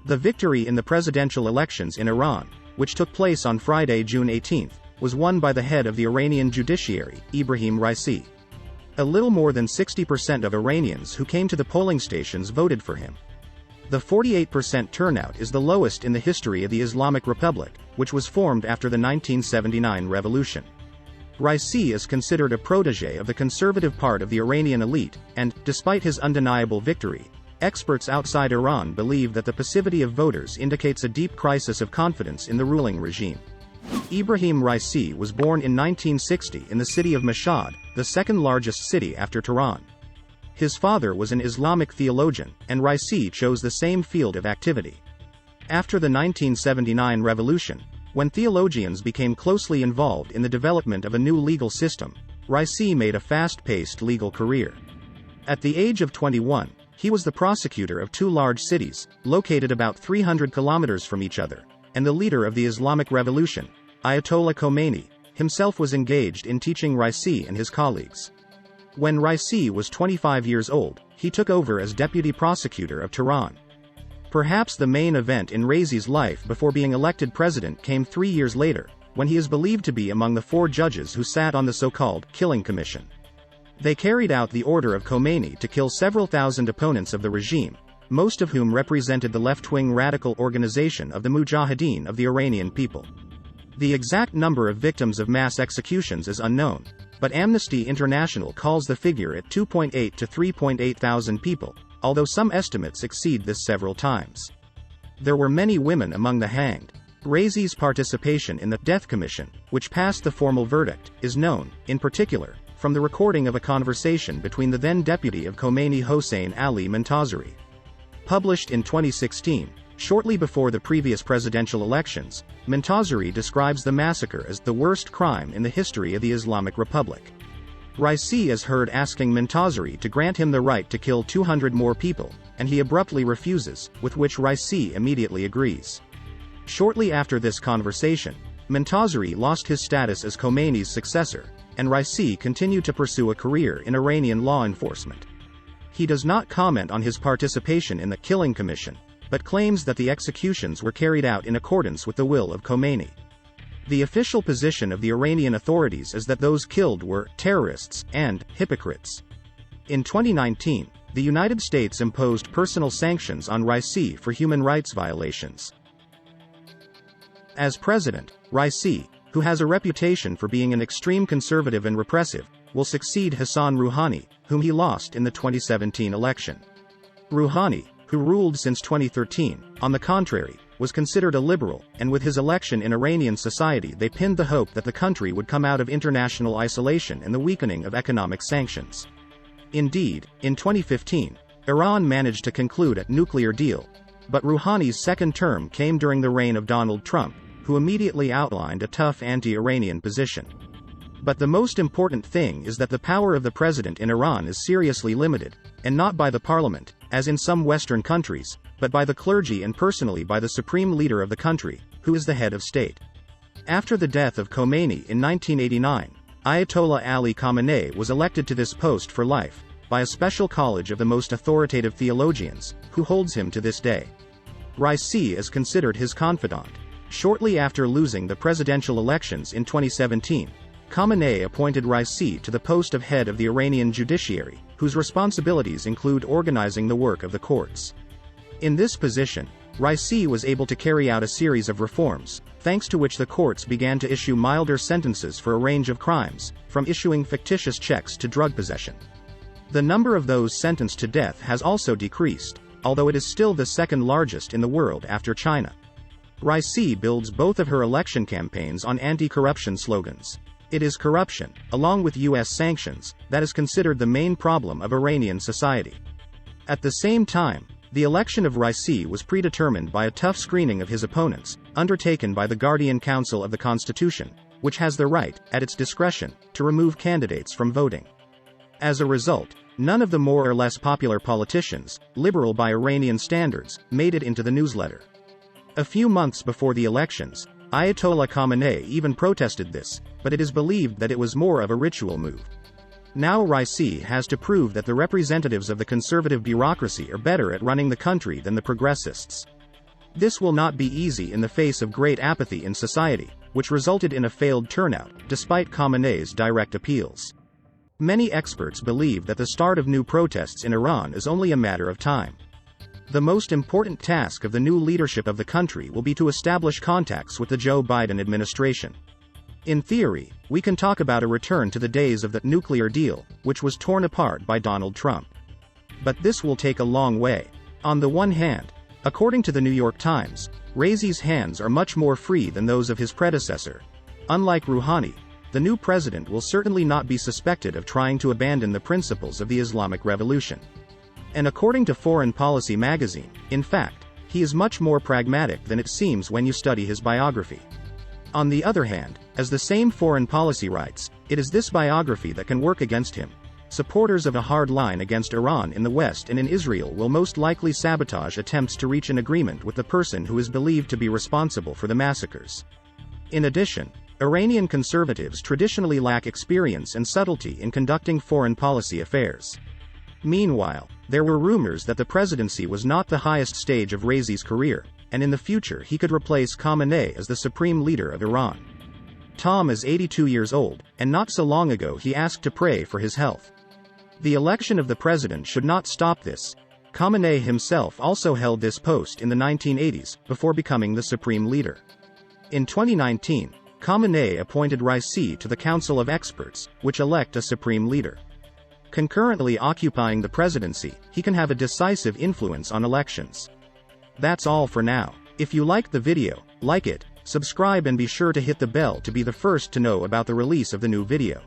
The victory in the presidential elections in Iran, which took place on Friday, June 18, was won by the head of the Iranian judiciary, Ebrahim Raisi. A little more than 60% of Iranians who came to the polling stations voted for him. The 48% turnout is the lowest in the history of the Islamic Republic, which was formed after the 1979 revolution. Raisi is considered a protege of the conservative part of the Iranian elite, and, despite his undeniable victory, experts outside Iran believe that the passivity of voters indicates a deep crisis of confidence in the ruling regime. Ibrahim Raisi was born in 1960 in the city of Mashhad, the second largest city after Tehran. His father was an Islamic theologian, and Raisi chose the same field of activity. After the 1979 revolution, when theologians became closely involved in the development of a new legal system, Raisi made a fast-paced legal career. At the age of 21, he was the prosecutor of two large cities, located about 300 kilometers from each other, and the leader of the Islamic Revolution, Ayatollah Khomeini, himself was engaged in teaching Raisi and his colleagues. When Raisi was 25 years old, he took over as deputy prosecutor of Tehran. Perhaps the main event in Raisi's life before being elected president came 3 years later, when he is believed to be among the 4 judges who sat on the so-called killing commission. They carried out the order of Khomeini to kill several thousand opponents of the regime, most of whom represented the left-wing radical organization of the Mujahideen of the Iranian people. The exact number of victims of mass executions is unknown, but Amnesty International calls the figure at 2.8 to 3.8 thousand people, although some estimates exceed this several times. There were many women among the hanged. Raisi's participation in the death commission, which passed the formal verdict, is known, in particular, from the recording of a conversation between the then deputy of Khomeini Hossein Ali Montazeri. Published in 2016, shortly before the previous presidential elections, Montazeri describes the massacre as the worst crime in the history of the Islamic Republic. Raisi is heard asking Montazeri to grant him the right to kill 200 more people, and he abruptly refuses, with which Raisi immediately agrees. Shortly after this conversation, Montazeri lost his status as Khomeini's successor, and Raisi continued to pursue a career in Iranian law enforcement. He does not comment on his participation in the killing commission, but claims that the executions were carried out in accordance with the will of Khomeini. The official position of the Iranian authorities is that those killed were terrorists and hypocrites. In 2019, the United States imposed personal sanctions on Raisi for human rights violations. As president, Raisi, who has a reputation for being an extreme conservative and repressive, will succeed Hassan Rouhani, whom he lost in the 2017 election. Rouhani, who ruled since 2013, on the contrary, was considered a liberal, and with his election in Iranian society they pinned the hope that the country would come out of international isolation and the weakening of economic sanctions. Indeed, in 2015, Iran managed to conclude a nuclear deal, but Rouhani's second term came during the reign of Donald Trump, who immediately outlined a tough anti-Iranian position. But the most important thing is that the power of the president in Iran is seriously limited, and not by the parliament, as in some Western countries, but by the clergy and personally by the supreme leader of the country, who is the head of state. After the death of Khomeini in 1989, Ayatollah Ali Khamenei was elected to this post for life, by a special college of the most authoritative theologians, who holds him to this day. Raisi is considered his confidant. Shortly after losing the presidential elections in 2017, Khamenei appointed Raisi to the post of head of the Iranian judiciary, whose responsibilities include organizing the work of the courts. In this position, Raisi was able to carry out a series of reforms, thanks to which the courts began to issue milder sentences for a range of crimes, from issuing fictitious checks to drug possession. The number of those sentenced to death has also decreased, although it is still the second largest in the world after China. Raisi builds both of her election campaigns on anti-corruption slogans. It is corruption, along with U.S. sanctions, that is considered the main problem of Iranian society. At the same time, the election of Raisi was predetermined by a tough screening of his opponents, undertaken by the Guardian Council of the Constitution, which has the right, at its discretion, to remove candidates from voting. As a result, none of the more or less popular politicians, liberal by Iranian standards, made it into the newsletter. A few months before the elections, Ayatollah Khamenei even protested this, but it is believed that it was more of a ritual move. Now Raisi has to prove that the representatives of the conservative bureaucracy are better at running the country than the progressists. This will not be easy in the face of great apathy in society, which resulted in a failed turnout, despite Khamenei's direct appeals. Many experts believe that the start of new protests in Iran is only a matter of time. The most important task of the new leadership of the country will be to establish contacts with the Joe Biden administration. In theory, we can talk about a return to the days of the nuclear deal, which was torn apart by Donald Trump. But this will take a long way. On the one hand, according to the New York Times, Raisi's hands are much more free than those of his predecessor. Unlike Rouhani, the new president will certainly not be suspected of trying to abandon the principles of the Islamic Revolution. And according to Foreign Policy magazine, in fact, he is much more pragmatic than it seems when you study his biography. On the other hand, as the same Foreign Policy writes, it is this biography that can work against him. Supporters of a hard line against Iran in the West and in Israel will most likely sabotage attempts to reach an agreement with the person who is believed to be responsible for the massacres. In addition, Iranian conservatives traditionally lack experience and subtlety in conducting foreign policy affairs. Meanwhile, there were rumors that the presidency was not the highest stage of Raisi's career, and in the future he could replace Khamenei as the supreme leader of Iran. Tom is 82 years old, and not so long ago he asked to pray for his health. The election of the president should not stop this. Khamenei himself also held this post in the 1980s, before becoming the supreme leader. In 2019, Khamenei appointed Raisi to the Council of Experts, which elect a supreme leader. Concurrently occupying the presidency, he can have a decisive influence on elections. That's all for now. If you liked the video, like it, subscribe and be sure to hit the bell to be the first to know about the release of the new video.